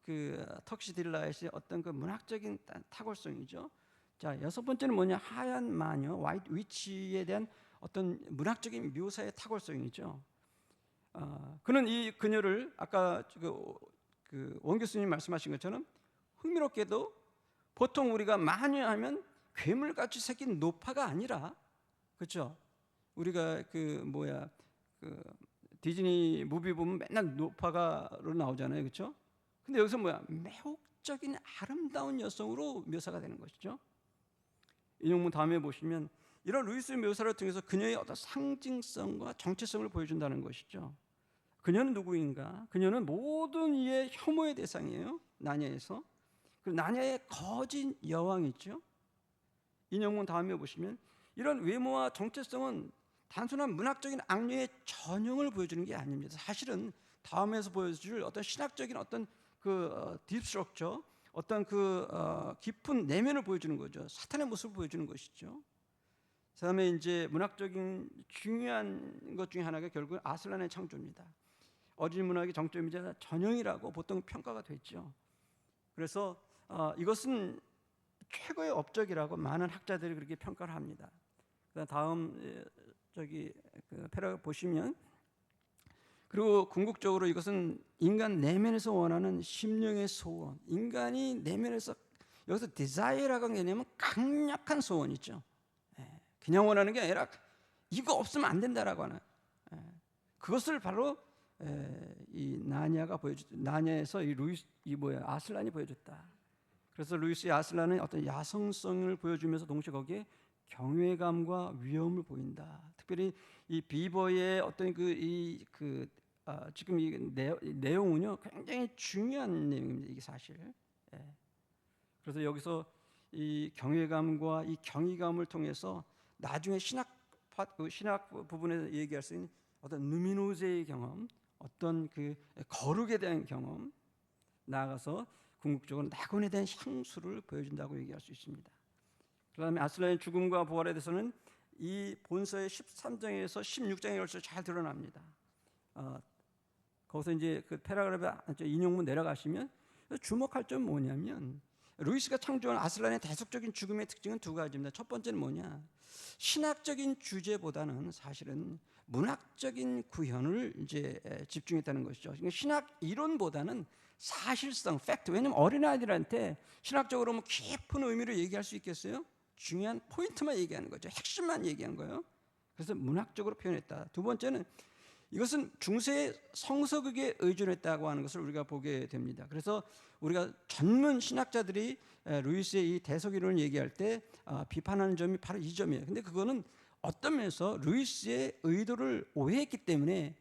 그 턱시딜라이트의 어떤 그 문학적인 탁월성이죠. 자, 여섯 번째는 뭐냐? 하얀 마녀, 화이트 위치에 대한 어떤 문학적인 묘사의 탁월성이죠. 그는 이 그녀를 아까 원 교수님 말씀하신 것처럼 흥미롭게도 보통 우리가 마녀하면 괴물같이 생긴 노파가 아니라, 그렇죠? 우리가 디즈니 무비 보면 맨날 노파가로 나오잖아요, 그렇죠? 근데 여기서 매혹적인 아름다운 여성으로 묘사가 되는 것이죠. 인용문 다음에 보시면 이런 루이스 묘사를 통해서 그녀의 어떤 상징성과 정체성을 보여준다는 것이죠. 그녀는 누구인가? 그녀는 모든 이의 혐오의 대상이에요. 나냐에서. 그리고 나냐의 거짓 여왕이죠. 인용문 다음에 보시면 이런 외모와 정체성은 단순한 문학적인 악녀의 전형을 보여주는 게 아닙니다. 사실은 다음에서 보여줄 어떤 신학적인 어떤 딥스트럭처, 어떤 깊은 내면을 보여주는 거죠. 사탄의 모습을 보여주는 것이죠. 그다음에 이제 문학적인 중요한 것 중에 하나가 결국 아슬란의 창조입니다. 어린 문학의 정점이자 전형이라고 보통 평가가 됐죠. 그래서 이것은 최고의 업적이라고 많은 학자들이 그렇게 평가를 합니다. 다음 패러그래프 보시면, 그리고 궁극적으로 이것은 인간 내면에서 원하는 심령의 소원, 인간이 내면에서, 여기서 desire라고 하는 개념은 강력한 소원이죠. 그냥 원하는 게 아니라 이거 없으면 안 된다라고 하는, 그것을 바로 이 나냐에서 아슬란이 보여줬다. 그래서 루이스의 아슬란은 어떤 야성성을 보여주면서 동시에 거기에 경외감과 위험을 보인다. 특별히 이 비버의 어떤 지금 이 내용은요 굉장히 중요한 내용입니다. 이게 사실. 그래서 여기서 이 경외감과 이 경이감을 통해서 나중에 신학 부분에서 얘기할 수 있는 어떤 누미노제의 경험, 어떤 거룩에 대한 경험, 나아가서 궁극적으로 낙원에 대한 향수를 보여준다고 얘기할 수 있습니다. 그다음에 아슬란의 죽음과 부활에 대해서는 이 본서의 13장에서 16장에 걸쳐 잘 드러납니다. 거기서 이제 패러그래프 인용문 내려가시면 주목할 점은 뭐냐면, 루이스가 창조한 아슬란의 대속적인 죽음의 특징은 두 가지입니다. 첫 번째는 뭐냐? 신학적인 주제보다는 사실은 문학적인 구현을 이제 집중했다는 것이죠. 그러니까 신학 이론보다는 사실성, 팩트. 왜냐하면 어린아이들한테 신학적으로 깊은 의미를 얘기할 수 있겠어요? 중요한 포인트만 얘기하는 거죠. 핵심만 얘기한 거예요. 그래서 문학적으로 표현했다. 두 번째는 이것은 중세의 성서극에 의존했다고 하는 것을 우리가 보게 됩니다. 그래서 우리가 전문 신학자들이 루이스의 이 대속 이론을 얘기할 때 비판하는 점이 바로 이 점이에요. 근데 그거는 어떤 면에서 루이스의 의도를 오해했기 때문에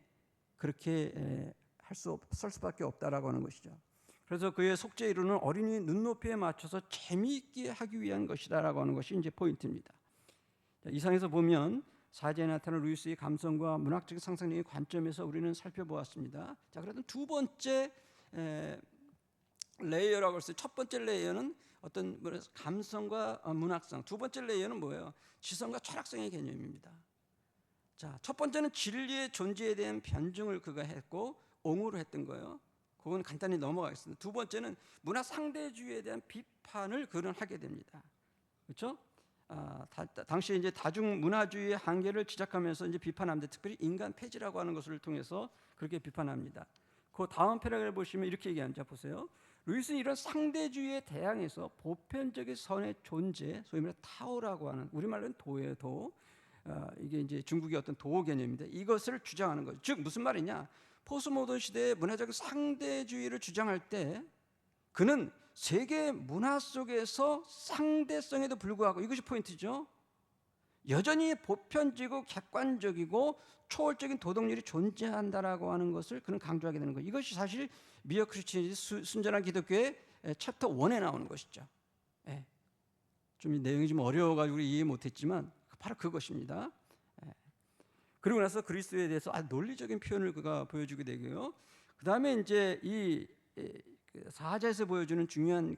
그렇게 설 수밖에 없다라고 하는 것이죠. 그래서 그의 속죄 이론은 어린이 눈높이에 맞춰서 재미있게 하기 위한 것이다라고 하는 것이 이제 포인트입니다. 이상에서 보면 사제에 나타난 루이스의 감성과 문학적 상상력의 관점에서 우리는 살펴보았습니다. 자, 그래도 두 번째 레이어라고 했어요. 첫 번째 레이어는 어떤 감성과 문학성, 두 번째 레이어는 뭐예요? 지성과 철학성의 개념입니다. 자, 첫 번째는 진리의 존재에 대한 변증을 그가 했고 옹호를 했던 거예요. 그건 간단히 넘어가겠습니다. 두 번째는 문화 상대주의에 대한 비판을 그는 하게 됩니다. 그렇죠? 당시 이제 다중 문화주의의 한계를 지적하면서 이제 비판합니다. 특별히 인간 폐지라고 하는 것을 통해서 그렇게 비판합니다. 그 다음 패러그래프 보시면 이렇게 얘기하는지 보세요. 루이스는 이런 상대주의에 대항해서 보편적인 선의 존재, 소위 말해 타오라고 하는, 우리말로는 도예요, 도. 이게 이제 중국의 어떤 도 개념인데 이것을 주장하는 거죠. 즉 무슨 말이냐? 포스모던 시대의 문화적 상대주의를 주장할 때 그는 세계 문화 속에서 상대성에도 불구하고, 이것이 포인트죠, 여전히 보편적이고 객관적이고 초월적인 도덕률이 존재한다라고 하는 것을 그는 강조하게 되는 거예요. 이것이 사실 미어 크리스천이즘 순전한 기독교의 챕터 1에 나오는 것이죠. 좀 내용이 좀 어려워가지고 이해 못했지만 바로 그것입니다. 그리고 나서 그리스도에 대해서 논리적인 표현을 그가 보여주게 되고요. 그 다음에 이제 이 사자에서 보여주는 중요한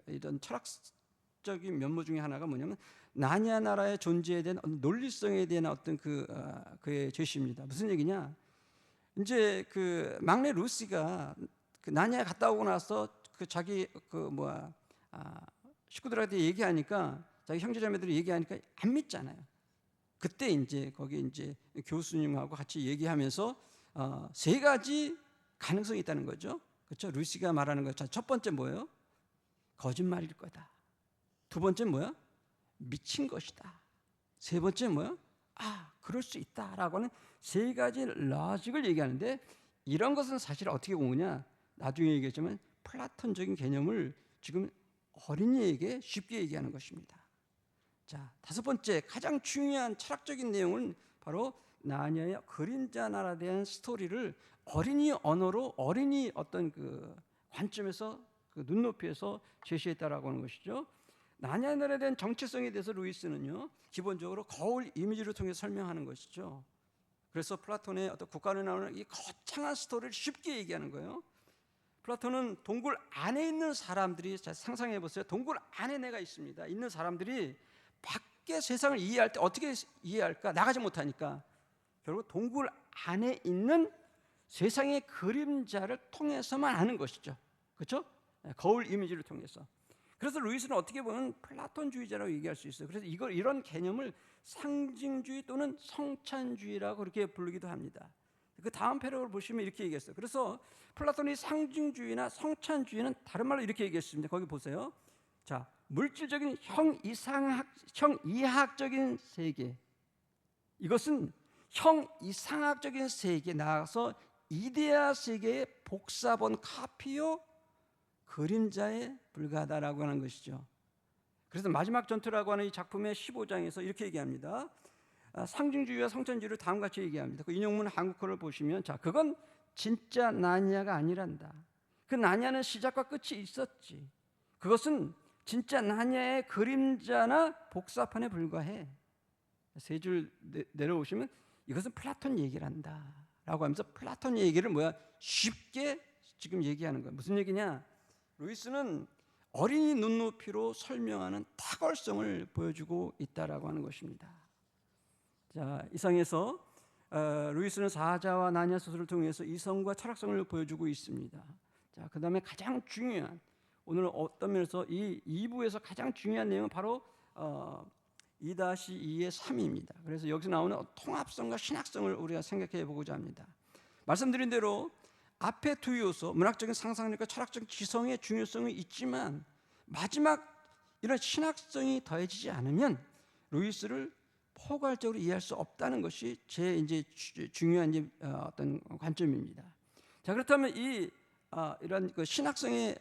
이런 철학적인 면모 중에 하나가 뭐냐면 나냐 나라의 존재에 대한 논리성에 대한 어떤 그의 제시입니다. 무슨 얘기냐? 이제 막내 루시가 나냐에 갔다 오고 나서 자기 식구들한테 얘기하니까 자기 형제자매들이 얘기하니까 안 믿잖아요. 그때 이제 거기 이제 교수님하고 같이 얘기하면서 세 가지 가능성이 있다는 거죠. 그렇죠? 루시가 말하는 거. 첫 번째 뭐예요? 거짓말일 거다. 두 번째 뭐야? 미친 것이다. 세 번째 뭐야? 그럴 수 있다라고 하는 세 가지 로직을 얘기하는데, 이런 것은 사실 어떻게 온 거냐? 나중에 얘기했지만 플라톤적인 개념을 지금 어린이에게 쉽게 얘기하는 것입니다. 자, 다섯 번째 가장 중요한 철학적인 내용은 바로 나니아의 그림자 나라에 대한 스토리를 어린이 언어로, 어린이 어떤 그 관점에서, 그 눈높이에서 제시했다라고 하는 것이죠. 나니아 나라에 대한 정체성에 대해서 루이스는요, 기본적으로 거울 이미지를 통해 설명하는 것이죠. 그래서 플라톤의 어떤 국가로 나오는 이 거창한 스토리를 쉽게 얘기하는 거예요. 플라톤은 동굴 안에 있는 사람들이, 자, 상상해 보세요. 동굴 안에 내가 있습니다. 있는 사람들이 밖의 세상을 이해할 때 어떻게 이해할까? 나가지 못하니까 결국 동굴 안에 있는 세상의 그림자를 통해서만 아는 것이죠. 그렇죠? 거울 이미지를 통해서. 그래서 루이스는 어떻게 보면 플라톤주의자라고 얘기할 수 있어요. 그래서 이런 개념을 상징주의 또는 성찬주의라고 그렇게 부르기도 합니다. 그 다음 패러그램을 보시면 이렇게 얘기했어요. 그래서 플라톤의 상징주의나 성찬주의는 다른 말로 이렇게 얘기했습니다. 거기 보세요. 자, 물질적인 형이하학적인 세계, 이것은 형이상학적인 세계에 나아가서 이데아 세계의 복사본 카피요 그림자에 불과하다라고 하는 것이죠. 그래서 마지막 전투라고 하는 이 작품의 15장에서 이렇게 얘기합니다. 상징주의와 성찬주의를 다음과 같이 얘기합니다. 그 인용문 한국어를 보시면, 자, 그건 진짜 나니아가 아니란다. 그 나니아는 시작과 끝이 있었지. 그것은 진짜 나니아의 그림자나 복사판에 불과해. 세 줄 내려오시면 이것은 플라톤 얘기란다 라고 하면서 플라톤 얘기를 쉽게 지금 얘기하는 거예요. 무슨 얘기냐? 루이스는 어린이 눈높이로 설명하는 탁월성을 보여주고 있다라고 하는 것입니다. 자, 이상에서 루이스는 사자와 나니아 소설을 통해서 이성과 철학성을 보여주고 있습니다. 자, 그 다음에 가장 중요한, 오늘 어떤 면에서 이 2부에서 가장 중요한 내용은 바로 2-2의 3입니다. 그래서 여기서 나오는 통합성과 신학성을 우리가 생각해 보고자 합니다. 말씀드린 대로 앞에 두 요소, 문학적인 상상력과 철학적 지성의 중요성이 있지만 마지막 이런 신학성이 더해지지 않으면 루이스를 포괄적으로 이해할 수 없다는 것이 제 이제 중요한 어떤 관점입니다. 자, 그렇다면 이런 그 신학성의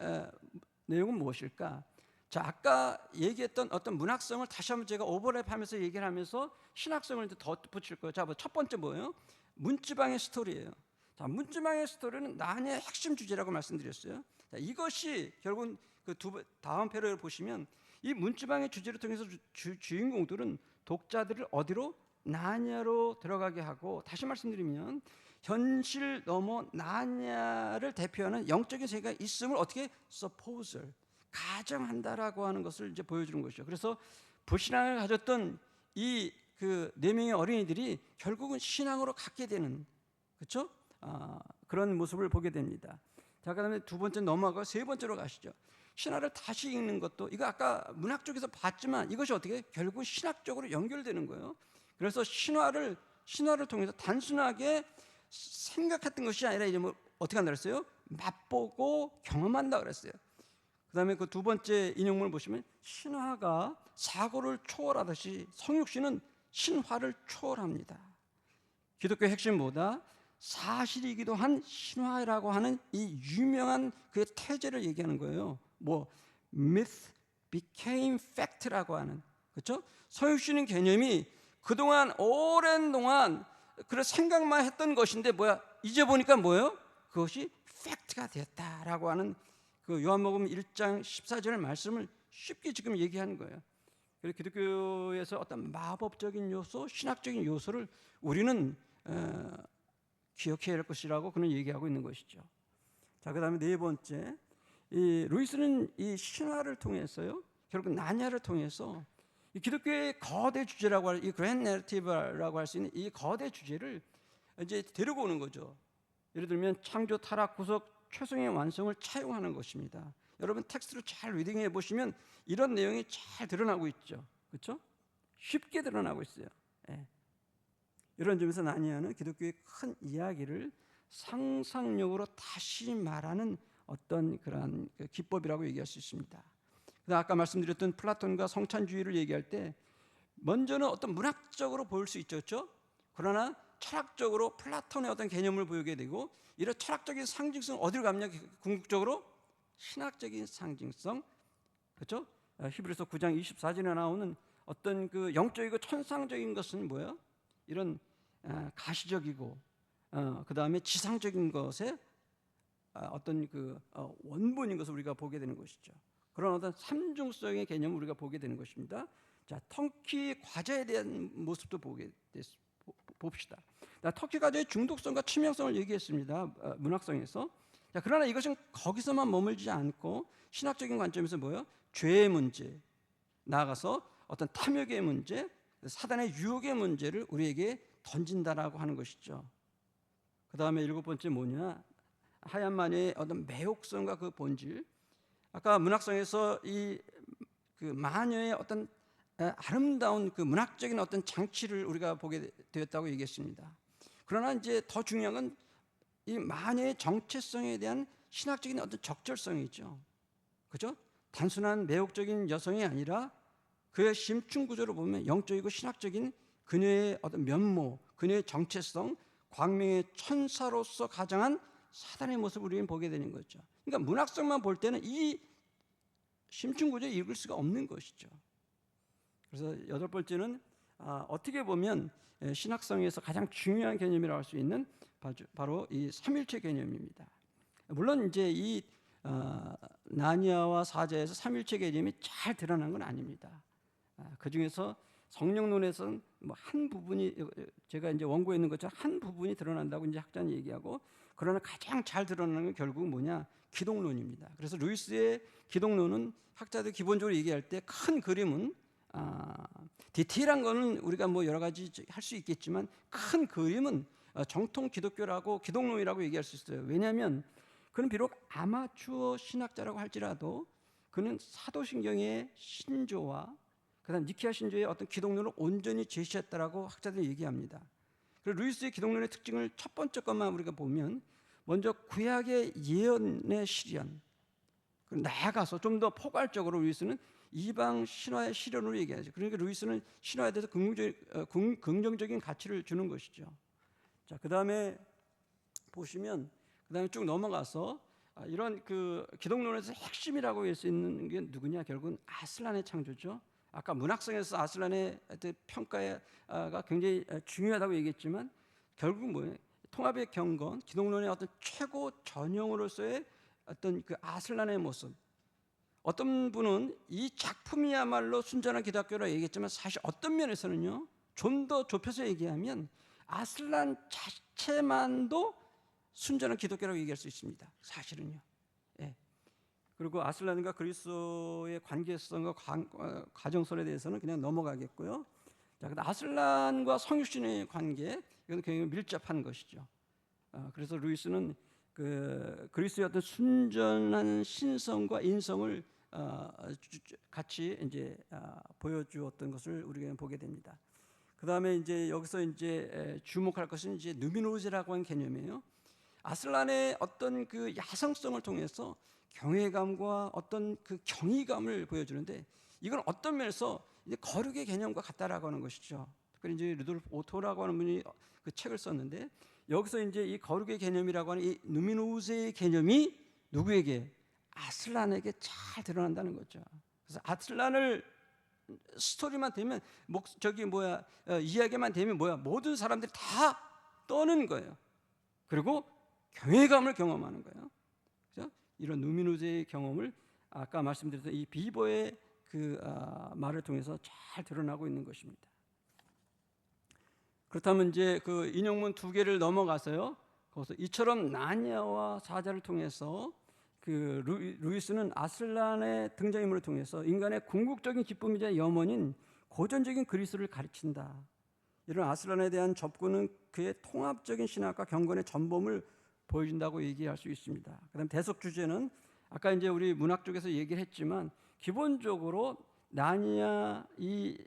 내용은 무엇일까? 자, 아까 얘기했던 어떤 문학성을 다시 한번 제가 오버랩하면서 얘기를 하면서 신학성을 더 붙일 거예요. 자, 첫 번째 뭐예요? 문지방의 스토리예요. 자, 문지방의 스토리는 나니아의 핵심 주제라고 말씀드렸어요. 자, 이것이 결국은 그 다음 패러를 보시면 이 문지방의 주제를 통해서 주인공들은 독자들을 어디로? 나니아로 들어가게 하고, 다시 말씀드리면 현실 넘어 나니아를 대표하는 영적인 세계가 있음을 어떻게? supposer, 가정한다라고 하는 것을 이제 보여주는 것이죠. 그래서 불신앙을 가졌던 이 그 4명의 어린이들이 결국은 신앙으로 갖게 되는, 그렇죠? 그런 모습을 보게 됩니다. 자, 그다음에 두 번째 넘어가고 세 번째로 가시죠. 신화를 다시 읽는 것도, 이거 아까 문학 쪽에서 봤지만 이것이 어떻게 결국 신학적으로 연결되는 거예요. 그래서 신화를 통해서 단순하게 생각했던 것이 아니라 이제 어떻게 한다 그랬어요? 맛보고 경험한다 그랬어요. 그다음에 그 두 번째 인용문을 보시면 신화가 사고를 초월하듯이 성육신은 신화를 초월합니다. 기독교의 핵심보다 사실이기도 한 신화라고 하는 이 유명한 그의 태제를 얘기하는 거예요. myth became fact라고 하는, 그렇죠? 성육신의 개념이 그동안 오랜 동안 그런 생각만 했던 것인데 이제 보니까 그것이 팩트가 되었다라고 하는 그 요한복음 1장 14절 말씀을 쉽게 지금 얘기하는 거예요. 그래서 기독교에서 어떤 마법적인 요소, 신학적인 요소를 우리는 기억해야 할 것이라고 그는 얘기하고 있는 것이죠. 자, 그다음에 네 번째, 이 루이스는 이 신화를 통해서요, 결국 나니아를 통해서 이 기독교의 거대 주제라고 할, 이 그랜드 내러티브라고 할 수 있는 이 거대 주제를 이제 데리고 오는 거죠. 예를 들면 창조, 타락, 구속, 최종의 완성을 차용하는 것입니다. 여러분 텍스트를 잘 리딩해 보시면 이런 내용이 잘 드러나고 있죠. 그렇죠? 쉽게 드러나고 있어요. 예. 이런 점에서 나니아는 기독교의 큰 이야기를 상상력으로 다시 말하는 어떤 그러한 기법이라고 얘기할 수 있습니다. 아까 말씀드렸던 플라톤과 성찬주의를 얘기할 때 먼저는 어떤 문학적으로 보일 수 있죠, 그렇죠? 그러나 철학적으로 플라톤의 어떤 개념을 보이게 되고, 이런 철학적인 상징성 어디로 갑니까? 궁극적으로 신학적인 상징성, 그렇죠? 히브리서 9장 24절에 나오는 어떤 그 영적이고 천상적인 것은 뭐예요? 이런 가시적이고 그 다음에 지상적인 것에 어떤 그 원본인 것을 우리가 보게 되는 것이죠. 그런 어떤 삼중성의 개념을 우리가 보게 되는 것입니다. 자, 터키 과자에 대한 모습도 봅시다. 터키 과자의 중독성과 치명성을 얘기했습니다. 문학성에서. 자, 그러나 이것은 거기서만 머물지 않고 신학적인 관점에서 뭐예요? 죄의 문제, 나아가서 어떤 탐욕의 문제, 사단의 유혹의 문제를 우리에게 던진다라고 하는 것이죠. 그 다음에 7번째 뭐냐? 하얀 마녀의 어떤 매혹성과 그 본질. 아까 문학성에서 이 그 마녀의 어떤 아름다운 그 문학적인 어떤 장치를 우리가 보게 되었다고 얘기했습니다. 그러나 이제 더 중요한 건 이 마녀의 정체성에 대한 신학적인 어떤 적절성이죠. 그죠? 단순한 매혹적인 여성이 아니라 그의 심층 구조를 보면 영적이고 신학적인 그녀의 어떤 면모, 그녀의 정체성, 광명의 천사로서 가장한 사단의 모습을 우리는 보게 되는 거죠. 그러니까 문학성만 볼 때는 이 심층 구조를 읽을 수가 없는 것이죠. 그래서 8번째는 어떻게 보면 신학성에서 가장 중요한 개념이라고 할 수 있는 바로 이 삼일체 개념입니다. 물론 이제 이 나니아와 사자에서 삼일체 개념이 잘 드러난 건 아닙니다. 그 중에서 성령론에서는 뭐 한 부분이, 제가 이제 원고에 있는 것처럼 한 부분이 드러난다고 이제 학자는 얘기하고, 그러나 가장 잘 드러나는 건 결국 뭐냐? 기독론입니다. 그래서 루이스의 기독론은 학자들 기본적으로 얘기할 때 큰 그림은 디테일한 거는 우리가 뭐 여러 가지 할 수 있겠지만 큰 그림은 정통 기독교라고 기독론이라고 얘기할 수 있어요. 왜냐하면 그는 비록 아마추어 신학자라고 할지라도 그는 사도신경의 신조와 그다음 니케아 신조의 어떤 기독론을 온전히 제시했다라고 학자들이 얘기합니다. 그리고 루이스의 기독론의 특징을 첫 번째 것만 우리가 보면 먼저 구약의 예언의 실현, 나아가서 좀 더 포괄적으로 루이스는 이방 신화의 실현으로 얘기하죠. 그러니까 루이스는 신화에 대해서 긍정적인 가치를 주는 것이죠. 자, 그 다음에 보시면 그 다음에 쭉 넘어가서 이런 그 기독론에서 핵심이라고 할 수 있는 게 누구냐? 결국은 아슬란의 창조죠. 아까 문학성에서 아슬란의 평가가 굉장히 중요하다고 얘기했지만 결국 뭐예요? 통합의 경건, 기독론의 어떤 최고 전형으로서의 어떤 그 아슬란의 모습. 어떤 분은 이 작품이야말로 순전한 기독교라고 얘기했지만 사실 어떤 면에서는요, 좀 더 좁혀서 얘기하면 아슬란 자체만도 순전한 기독교라고 얘기할 수 있습니다. 사실은요. 예. 그리고 아슬란과 그리스도의 관계성과 가정설에 대해서는 그냥 넘어가겠고요. 자, 아슬란과 성육신의 관계, 이건 굉장히 밀접한 것이죠. 그래서 루이스는 그리스도의 어떤 순전한 신성과 인성을 같이 이제 보여주었던 것을 우리가 보게 됩니다. 그 다음에 이제 여기서 이제 주목할 것은 이제 누미노즈라고 하는 개념이에요. 아슬란의 어떤 그 야성성을 통해서 경외감과 어떤 그 경이감을 보여주는데, 이건 어떤 면에서 이제 거룩의 개념과 같다라고 하는 것이죠. 특별히 이제 루돌프 오토라고 하는 분이 그 책을 썼는데, 여기서 이제 이 거룩의 개념이라고 하는 이 누미노즈의 개념이 누구에게? 아슬란에게 잘 드러난다는 거죠. 그래서 아슬란을 스토리만 되면 이야기만 되면 모든 사람들이 다 떠는 거예요. 그리고 경외감을 경험하는 거예요. 그렇죠? 이런 누미노즈의 경험을 아까 말씀드렸던 이 비버의 그 말을 통해서 잘 드러나고 있는 것입니다. 그렇다면 이제 그 인용문 2개를 넘어가서요. 거기서 이처럼 나니아와 사자를 통해서 그 루이스는 아슬란의 등장인물을 통해서 인간의 궁극적인 기쁨이자 염원인 고전적인 그리스도를 가르친다. 이런 아슬란에 대한 접근은 그의 통합적인 신학과 경건의 전범을 보여준다고 얘기할 수 있습니다. 그다음 대석 주제는 아까 이제 우리 문학 쪽에서 얘기를 했지만 기본적으로 나니아 이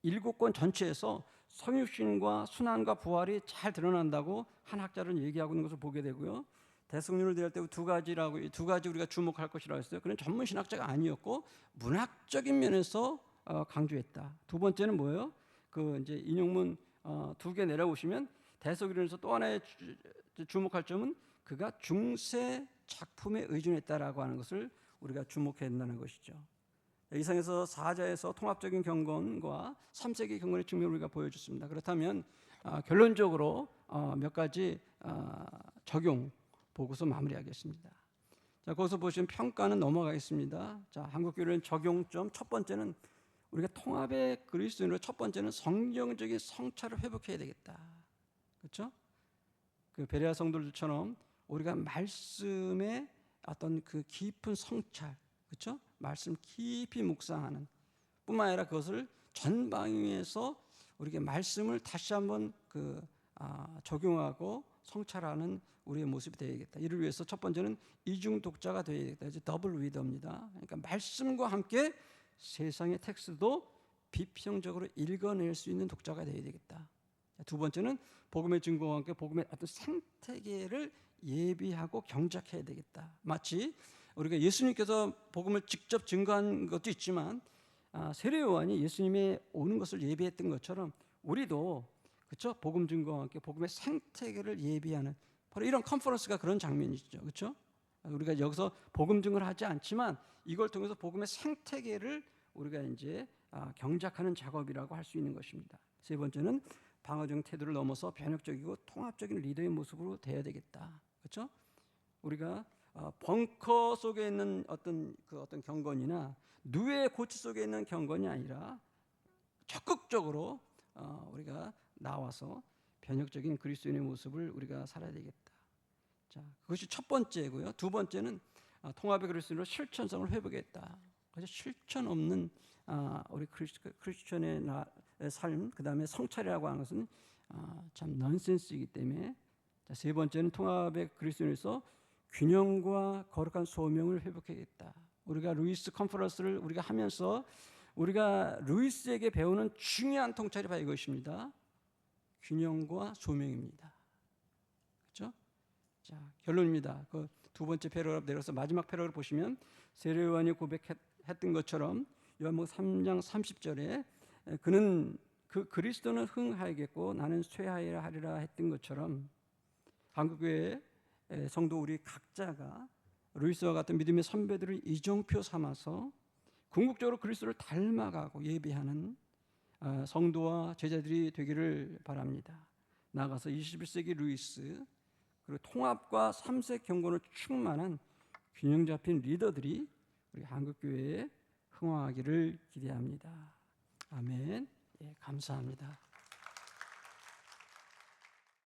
7권 전체에서 성육신과 순환과 부활이 잘 드러난다고 한 학자는 얘기하고 있는 것을 보게 되고요. 대성령을 대할 때 두 가지 우리가 주목할 것이라고 했어요. 그는 전문 신학자가 아니었고 문학적인 면에서 강조했다. 두 번째는 뭐예요? 그 이제 인용문 2개 내려보시면 대성령에서 또 하나의 주목할 점은 그가 중세 작품에 의존했다라고 하는 것을 우리가 주목해야 된다는 것이죠. 이상에서 사자에서 통합적인 경건과 3세기 경건의 측면을 우리가 보여줬습니다. 그렇다면 결론적으로 몇 가지 적용 보고서 마무리하겠습니다. 자, 거기서 보시면 평가는 넘어가겠습니다. 자, 한국교회는 적용점 첫 번째는 우리가 통합의 그리스도인으로 첫 번째는 성경적인 성찰을 회복해야 되겠다. 그렇죠? 그 베레아 성도들처럼 우리가 말씀의 어떤 그 깊은 성찰, 그렇죠? 말씀 깊이 묵상하는 뿐만 아니라 그것을 전방위에서 우리에게 말씀을 다시 한번 적용하고 성찰하는 우리의 모습이 되어야겠다. 이를 위해서 첫 번째는 이중 독자가 되어야겠다. 이제 더블 리더입니다. 그러니까 말씀과 함께 세상의 텍스트도 비평적으로 읽어낼 수 있는 독자가 되어야 되겠다. 두 번째는 복음의 증거와 함께 복음의 어떤 생태계를 예비하고 경작해야 되겠다. 마치 우리가 예수님께서 복음을 직접 증거한 것도 있지만 세례 요한이 예수님의 오는 것을 예비했던 것처럼 우리도 그렇죠? 복음 증거와 함께 복음의 생태계를 예비하는 바로 이런 컨퍼런스가 그런 장면이죠. 그렇죠? 우리가 여기서 복음 증거를 하지 않지만 이걸 통해서 복음의 생태계를 우리가 이제 경작하는 작업이라고 할 수 있는 것입니다. 세 번째는 방어적 태도를 넘어서 변혁적이고 통합적인 리더의 모습으로 되어야 되겠다. 그렇죠? 우리가 벙커 속에 있는 어떤 경건이나 누에 고치 속에 있는 경건이 아니라 적극적으로 우리가 나와서 변혁적인 그리스도인의 모습을 우리가 살아야 되겠다. 자, 그것이 첫 번째고요. 두 번째는 통합의 그리스도인으로 실천성을 회복했다. 그래서 실천 없는 우리 크리스천의 삶, 그 다음에 성찰이라고 하는 것은 참 넌센스이기 때문에 세 번째는 통합의 그리스도인에서 균형과 거룩한 소명을 회복해야겠다. 우리가 루이스 컨퍼런스를 우리가 하면서 우리가 루이스에게 배우는 중요한 통찰이 바로 이것입니다. 균형과 소명입니다. 그렇죠? 자, 결론입니다. 그 두 번째 패러그래프 내려서 마지막 패러그래프 보시면 세례 요한이 고백했던 것처럼 요한복음 3장 30절에 그는 그리스도는 흥하겠고 나는 쇠하리라 하리라 했던 것처럼 한국교회 성도 우리 각자가 루이스와 같은 믿음의 선배들을 이정표 삼아서 궁극적으로 그리스도를 닮아가고 예비하는 성도와 제자들이 되기를 바랍니다. 나아가서 21세기 루이스 그리고 통합과 3세 경건을 충만한 균형 잡힌 리더들이 우리 한국교회에 흥황하기를 기대합니다. 아멘. 예, 감사합니다.